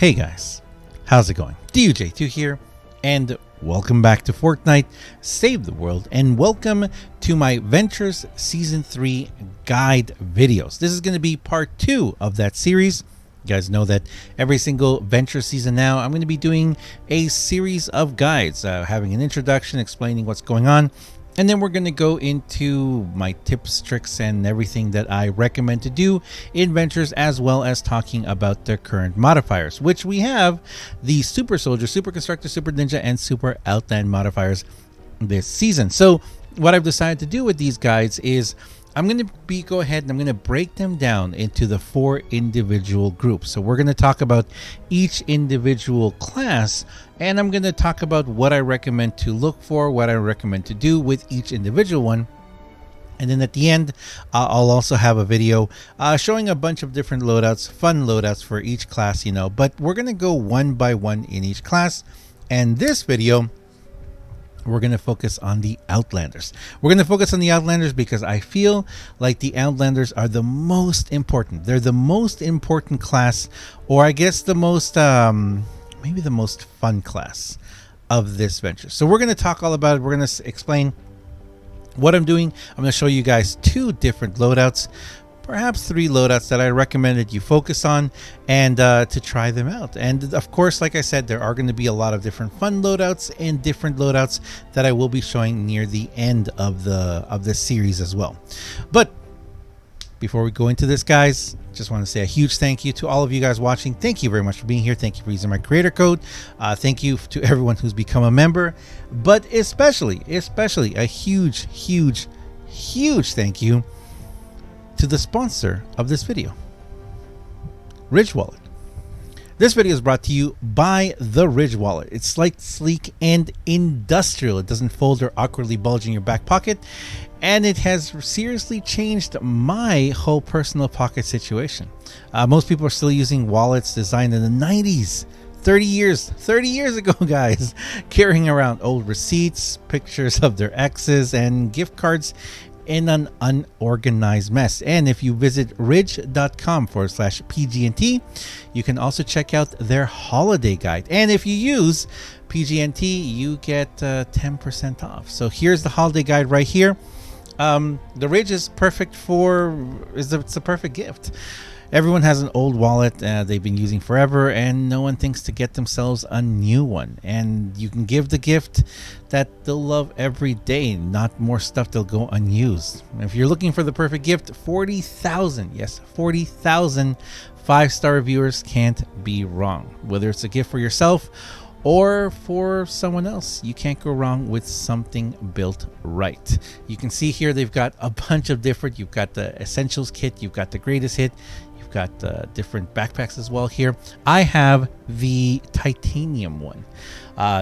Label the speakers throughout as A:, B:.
A: Hey guys, how's it going? DUJ2 here, and welcome back to Fortnite Save the World, and welcome to my Ventures Season 3 guide videos. This is going to be part 2 of that series. You guys know that every single Venture season now, I'm going to be doing a series of guides, having an introduction, explaining what's going on, and then we're going to go into my tips, tricks, and everything that I recommend to do in Ventures, as well as talking about their current modifiers, which we have the Super Soldier, Super Constructor, Super Ninja, and Super Outland modifiers this season. So what I've decided to do with these guides is I'm going to go ahead and I'm going to break them down into the 4 individual groups. So we're going to talk about each individual class, and I'm going to talk about what I recommend to look for, what I recommend to do with each individual one. And then at the end, I'll also have a video showing a bunch of different loadouts, fun loadouts for each class, you know, but we're going to go one by one in each class. And this video, we're going to focus on the Outlanders. We're going to focus on the Outlanders because I feel like the Outlanders are the most important. They're the most important class, or I guess the most, maybe the most fun class of this venture. So we're going to talk all about it. We're going to explain what I'm doing. I'm going to show you guys 2 different loadouts, perhaps 3 loadouts that I recommended you focus on and to try them out. And of course, like I said, there are going to be a lot of different fun loadouts and different loadouts that I will be showing near the end of the series as well. But before we go into this, guys, just want to say a huge thank you to all of you guys watching. Thank you very much for being here. Thank you for using my creator code. Thank you to everyone who's become a member, but especially a huge thank you to the sponsor of this video, Ridge Wallet. This video is brought to you by the Ridge Wallet. It's light, sleek, and industrial. It doesn't fold or awkwardly bulge in your back pocket, and it has seriously changed my whole personal pocket situation. Most people are still using wallets designed in the 90s. 30 years ago, guys, carrying around old receipts, pictures of their exes, and gift cards in an unorganized mess. And if you visit ridge.com/PGNT, you can also check out their holiday guide. And if you use PGNT, you get 10% off. So here's the holiday guide right here. The Ridge is perfect it's the perfect gift. Everyone has an old wallet they've been using forever, and no one thinks to get themselves a new one. And you can give the gift that they'll love every day, not more stuff they'll go unused. If you're looking for the perfect gift, 40,000, yes, 40,000 5-star reviewers can't be wrong. Whether it's a gift for yourself or for someone else, you can't go wrong with something built right. You can see here they've got a bunch of different, you've got the Essentials kit, you've got the Greatest Hit, got different backpacks as well here. I have the titanium one.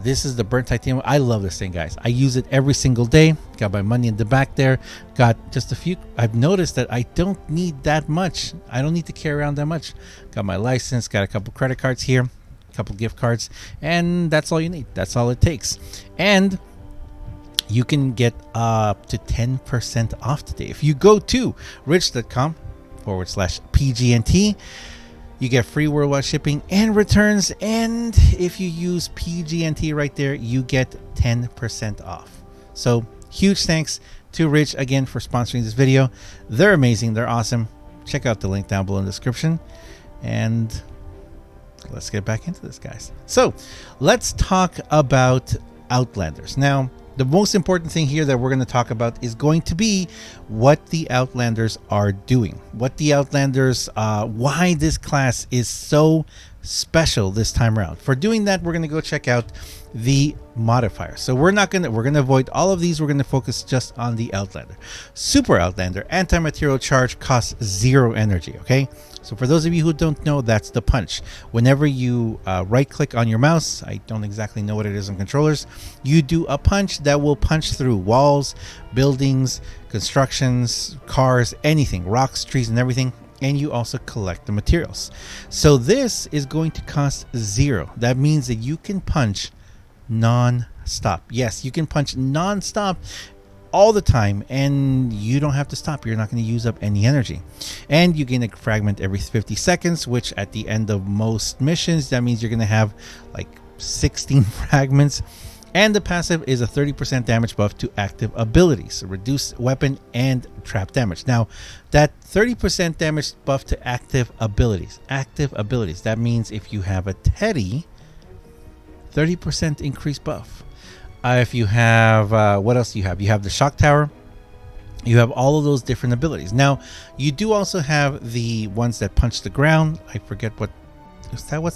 A: This is the burnt titanium. I love this thing, guys. I use it every single day. Got my money in the back there. Got just a few. I've noticed that I don't need that much. I don't need to carry around that much. Got my license, got a couple credit cards here, a couple gift cards, and that's all you need. That's all it takes. And you can get up to 10% off today. If you go to rich.com/PGNT, you get free worldwide shipping and returns, and if you use PGNT right there, you get 10% off. So huge thanks to Ridge again for sponsoring this video. They're amazing, they're awesome. Check out the link down below in the description, and let's get back into this, guys. So let's talk about Outlanders. Now, the most important thing here that we're going to talk about is going to be what the Outlanders are doing. What the Outlanders, why this class is so special this time around. For doing that, we're going to go check out the modifiers. So we're going to avoid all of these. We're going to focus just on the Outlander. Super Outlander, anti-material charge, costs 0 energy, okay? So for those of you who don't know, that's the punch. Whenever you right click on your mouse, I don't exactly know what it is on controllers, you do a punch that will punch through walls, buildings, constructions, cars, anything, rocks, trees, and everything. And you also collect the materials. So this is going to cost 0. That means that you can punch non-stop. Yes, you can punch non-stop all the time, and you don't have to stop. You're not going to use up any energy. And you gain a fragment every 50 seconds, which at the end of most missions, that means you're going to have like 16 fragments. And the passive is a 30% damage buff to active abilities, reduced weapon and trap damage. Now, that 30% damage buff to active abilities, that means if you have a Teddy, 30% increased buff. If you have, what else do you have? You have the shock tower. You have all of those different abilities. Now, you do also have the ones that punch the ground. I forget what's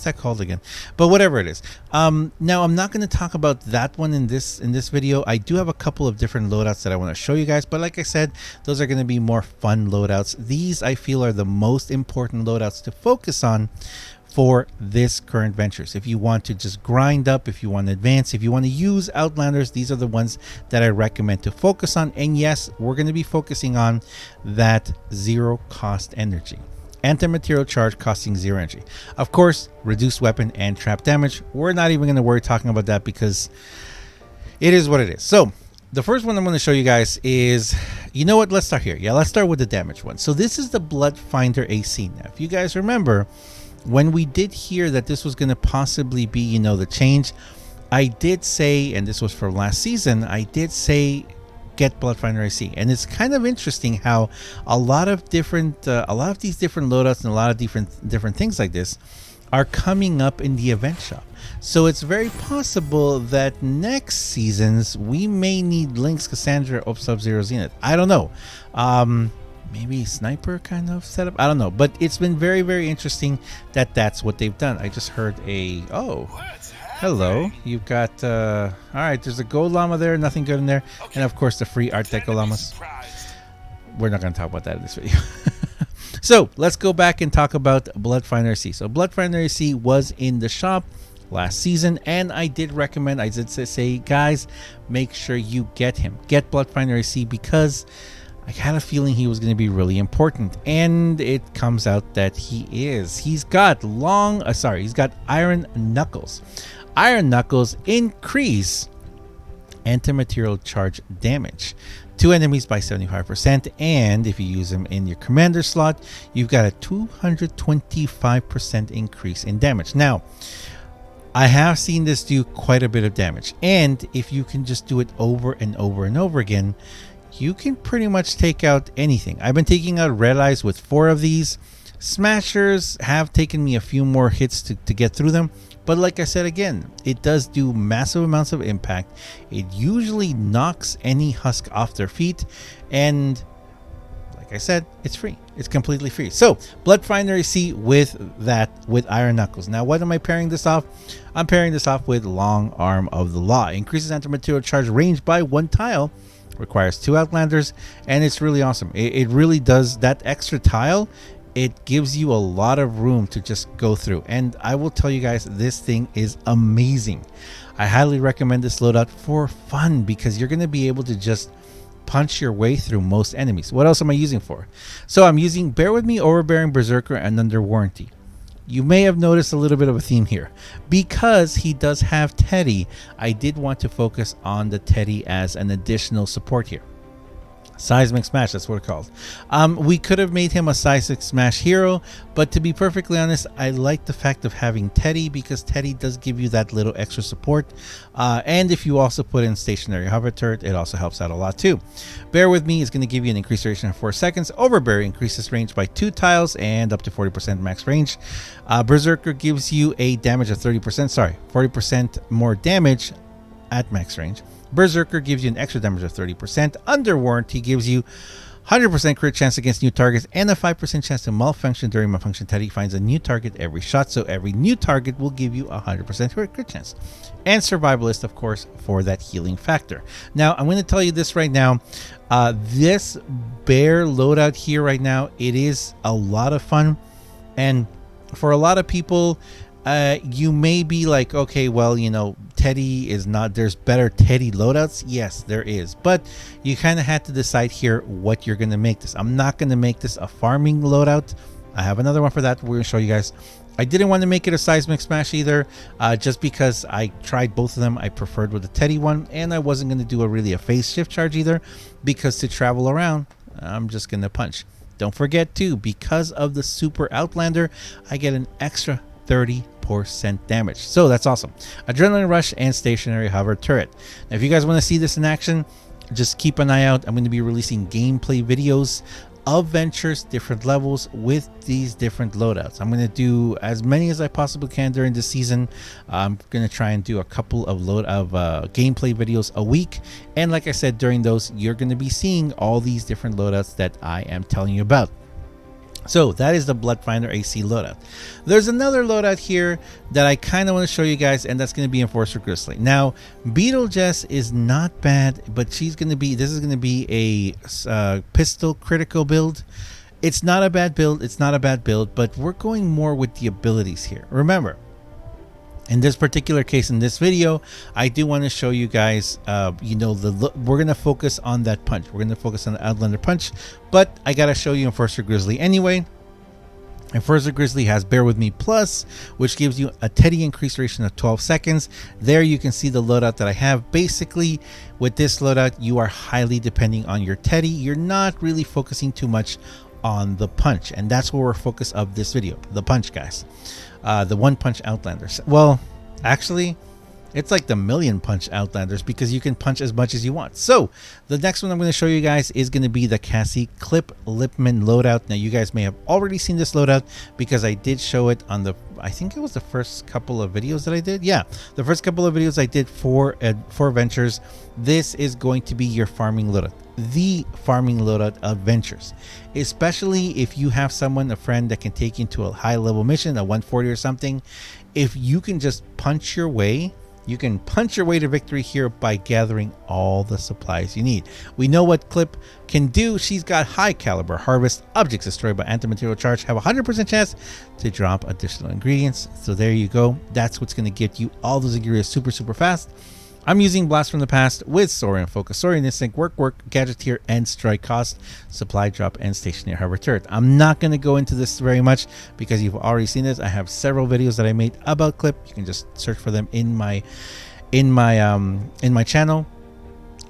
A: that called again, but whatever it is. Now I'm not going to talk about that one in this video. I do have a couple of different loadouts that I want to show you guys, but like I said, those are going to be more fun loadouts. These I feel are the most important loadouts to focus on for this current ventures. If you want to just grind up, if you want to advance, if you want to use Outlanders, these are the ones that I recommend to focus on. And yes, we're going to be focusing on that zero cost energy. Anti-material charge costing 0 energy. Of course, reduced weapon and trap damage. We're not even going to worry talking about that because it is what it is. So the first one I'm going to show you guys is, you know what? Let's start here. Yeah, let's start with the damage one. So this is the Bloodfinder AC. Now, if you guys remember, when we did hear that this was going to possibly be, you know, the change, I did say, and this was for last season, I did say get Bloodfinder AC. And it's kind of interesting how a lot of these different loadouts and a lot of different things like this are coming up in the event shop. So it's very possible that next seasons we may need Lynx, Cassandra, or Sub-Zero Zenith. I don't know. Maybe sniper kind of setup. I don't know. But it's been very, very interesting that that's what they've done. I just heard hello. You've got, all right, there's a gold llama there. Nothing good in there. And of course, the free Art Deco llamas. We're not going to talk about that in this video. So let's go back and talk about Bloodfinder AC. So Bloodfinder AC was in the shop last season, and I did recommend, I did say, guys, make sure you get him. Get Bloodfinder AC because I had a feeling he was going to be really important, and it comes out that he is. He's got he's got Iron Knuckles. Iron Knuckles increase anti-material charge damage to enemies by 75%, and if you use him in your commander slot, you've got a 225% increase in damage. Now, I have seen this do quite a bit of damage, and if you can just do it over and over and over again, you can pretty much take out anything. I've been taking out red eyes with 4 of these. Smashers have taken me a few more hits to get through them. But like I said again, it does do massive amounts of impact. It usually knocks any husk off their feet. And like I said, it's free. It's completely free. So Bloodfinder AC with Iron Knuckles. Now, what am I pairing this off? I'm pairing this off with Long Arm of the Law. Increases anti-material charge range by 1 tile. Requires 2 Outlanders, and it's really awesome. It really does. That extra tile, it gives you a lot of room to just go through, and I will tell you guys, this thing is amazing. I highly recommend this loadout for fun because you're going to be able to just punch your way through most enemies. What else am I using for? So I'm using Bear With Me, Overbearing Berserker, and Under Warranty. You may have noticed a little bit of a theme here. Because he does have Teddy, I did want to focus on the Teddy as an additional support here. Seismic Smash, that's what it's called. We could have made him a Seismic Smash hero, but to be perfectly honest, I like the fact of having Teddy because Teddy does give you that little extra support. And if you also put in Stationary Hover Turret, it also helps out a lot too. Bear With Me is going to give you an increased duration of 4 seconds. Overbear increases range by 2 tiles and up to 40% max range. Berserker gives you a damage of 40% more damage at max range. Berserker gives you an extra damage of 30%. Under Warranty gives you 100% crit chance against new targets and a 5% chance to malfunction during malfunction. Teddy finds a new target every shot, so every new target will give you a 100% crit chance. And Survivalist, of course, for that healing factor. Now, I'm going to tell you this right now. This bear loadout here right now, it is a lot of fun. And for a lot of people, you may be like, okay, well, you know, Teddy is not, there's better Teddy loadouts. Yes, there is, but you kind of had to decide here what you're going to make this. I'm not going to make this a farming loadout. I have another one for that. We're going to show you guys. I didn't want to make it a seismic smash either, just because I tried both of them. I preferred with the Teddy one, and I wasn't going to do a phase shift charge either, because to travel around, I'm just going to punch. Don't forget too, because of the Super Outlander, I get an extra 30% damage. So that's awesome. Adrenaline Rush and Stationary Hover Turret. Now, if you guys want to see this in action, just keep an eye out. I'm going to be releasing gameplay videos of ventures, different levels with these different loadouts. I'm going to do as many as I possibly can during the season. I'm going to try and do a couple of gameplay videos a week, and like I said, during those you're going to be seeing all these different loadouts that I am telling you about. So that is the Bloodfinder AC loadout. There's another loadout here that I kind of want to show you guys, and that's going to be Enforcer Grizzly. Now, Beetle Jess is not bad, but this is going to be a pistol critical build. It's not a bad build. It's not a bad build, but we're going more with the abilities here. Remember, in this particular case, in this video, I do want to show you guys, we're going to focus on that punch. We're going to focus on the Outlander punch, but I got to show you Enforcer Grizzly anyway. Enforcer Grizzly has Bear With Me Plus, which gives you a Teddy increase duration of 12 seconds. There you can see the loadout that I have. Basically, with this loadout, you are highly depending on your Teddy. You're not really focusing too much on the punch, and that's where we're focused of this video, the punch, guys. The one punch Outlanders. Well, actually, it's like the million punch Outlanders, because you can punch as much as you want. So the next one I'm going to show you guys is going to be the Cassie Clip Lipman loadout. Now, you guys may have already seen this loadout because I did show it on I think it was the first couple of videos that I did. Yeah, the first couple of videos I did for Ventures. This is going to be your farming loadout, the farming loadout of Ventures, especially if you have a friend that can take you into a high level mission, a 140 or something. If you can just punch your way, you can punch your way to victory here by gathering all the supplies you need. We know what Clip can do. She's got high caliber harvest. Objects destroyed by anti-material charge have a 100% chance to drop additional ingredients. So there you go. That's what's going to get you all those ingredients super, super fast. I'm using Blast from the Past with Saurian Focus, Saurian Instinct, Work, Gadgeteer, and Strike Cost, Supply Drop, and Stationary Hover Turret. I'm not going to go into this very much because you've already seen this. I have several videos that I made about Clip. You can just search for them in my channel.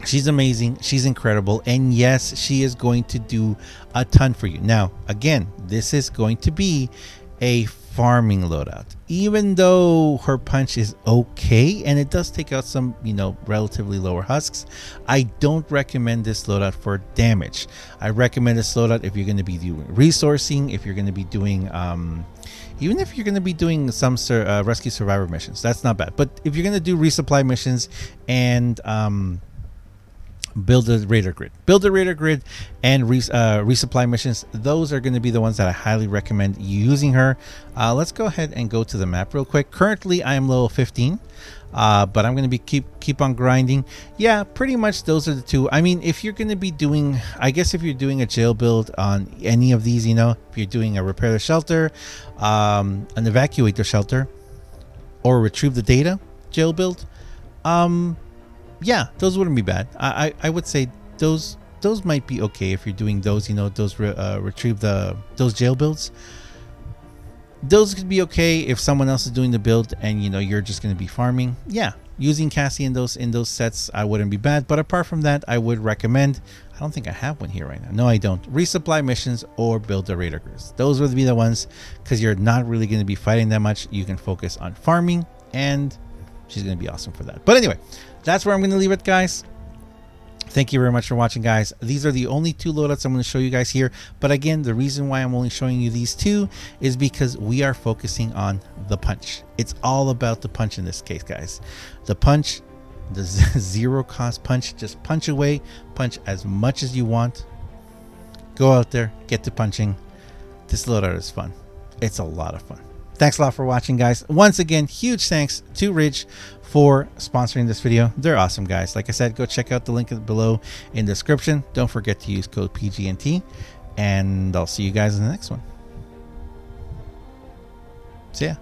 A: She's amazing. She's incredible. And yes, she is going to do a ton for you. Now, again, this is going to be a farming loadout, even though her punch is okay and it does take out some relatively lower husks. I don't recommend this loadout for damage. I recommend this loadout if you're going to be doing resourcing, if you're going to be doing even if you're going to be doing some rescue survivor missions. That's not bad. But if you're going to do resupply missions and build a radar grid and resupply missions, those are going to be the ones that I highly recommend using her. Let's go ahead and go to the map real quick. Currently I am level 15, but I'm going to be keep on grinding. Yeah, pretty much those are the two. I mean, if you're going to be doing, I guess if you're doing a jail build on any of these, if you're doing a repair the shelter, an evacuate the shelter, or retrieve the data jail build, yeah, those wouldn't be bad. I would say those might be okay if you're doing those, retrieve those jail builds. Those could be okay if someone else is doing the build and you're just going to be farming. Yeah, using Cassie in those sets, I wouldn't be bad. But apart from that, I would recommend, I don't think I have one here right now. No, I don't. Resupply missions or build a radar grid. Those would be the ones, because you're not really going to be fighting that much. You can focus on farming, and she's going to be awesome for that. But anyway, that's where I'm going to leave it, guys. Thank you very much for watching, guys. These are the only two loadouts I'm going to show you guys here. But again, the reason why I'm only showing you these two is because we are focusing on the punch. It's all about the punch in this case, guys. The punch, the zero cost punch. Just punch away, punch as much as you want. Go out there, get to punching. This loadout is fun. It's a lot of fun. Thanks a lot for watching, guys. Once again, huge thanks to Ridge for sponsoring this video. They're awesome, guys. Like I said, go check out the link below in the description. Don't forget to use code PGNT, and I'll see you guys in the next one. See ya.